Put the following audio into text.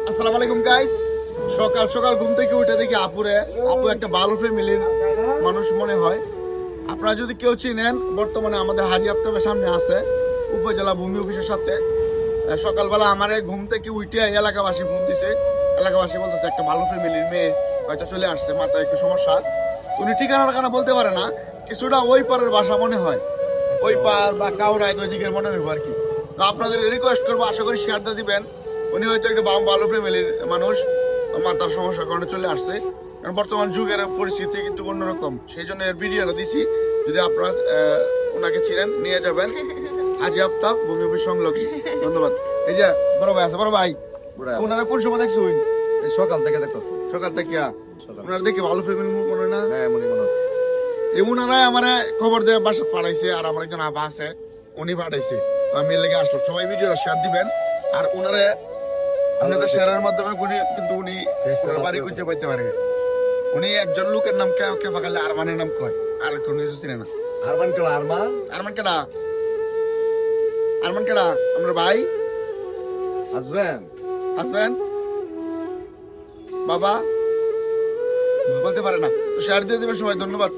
আসসালামু আলাইকুম গাইস। সকাল সকাল ঘুম থেকে উঠে দেখি আপু একটা ভালো ফ্যামিলির মানুষ মনে হয়। আপনারা যদি কেউ চিনেন, বর্তমানে আমাদের হাজি আফতাবের সামনে আছে উপজেলা ভূমি অফিসের সাথে। সকালবেলা আমার ঘুম থেকে উঠে এলাকাবাসী ফোন দিছে। এলাকাবাসী বলতেছে একটা ভালো ফ্যামিলির মেয়ে হয়তো চলে আসছে, মাথায় একটু সমস্যা। উনি ঠিকানা টাকানা বলতে পারে না, কিছুটা ওই পারের বাসা মনে হয়, ওই পার বা কাউরাই ওই দিকের মনে হইব আর কি। তো আপনাদের রিকোয়েস্ট করবো, আশা করি শেয়ারটা দিবেন। উনি হয়তো একটা ভালো ফ্যামিলির মানুষ, মাথার সমস্যার কারণে চলে আসছে। কারণ বর্তমান যুগের পরিস্থিতি কিন্তু অন্যরকম, সেই জন্য এর ভিডিওটা দিছি। যদি আপনারা ওনাকে ছিলেন, নিয়ে যাবেন হাজি আফতাব ভূমি অফিস সংলগ্ন। ধন্যবাদ। এই যে বড় ভাই আছে, বড় ভাই ওনারা কোন সময় দেখছো? সকাল থেকে দেখতেছি। সকাল থেকে ওনারা দেখে ভালো ফ্যামিলি মনে হয় না? হ্যাঁ, মনে মনে এই উনারাই আমার খবর দিয়ে বাসা পাঠাইছে, আর আমার একজন আবা আছে উনি পাঠাইছে। আমি লেগে আসলো, সবাই ভিডিওটা শেয়ার দিবেন। আর উনারে আপনাদের শেয়ারের মাধ্যমে কিন্তু উনি বাড়ি খুঁজে পাইতে পারে। উনি একজন লোকের নাম কে ফাঁকালে আরমানের নাম কয়, আর কোনো কিছু চিনে না। আরমান কেন? আরমান আরমান কেডা? আরমান কেডা? আমার ভাই আসবেন? হাজবেন্ড বাবা বলতে পারে না, তো শেয়ার দিয়ে দেবেন সবাই। ধন্যবাদ।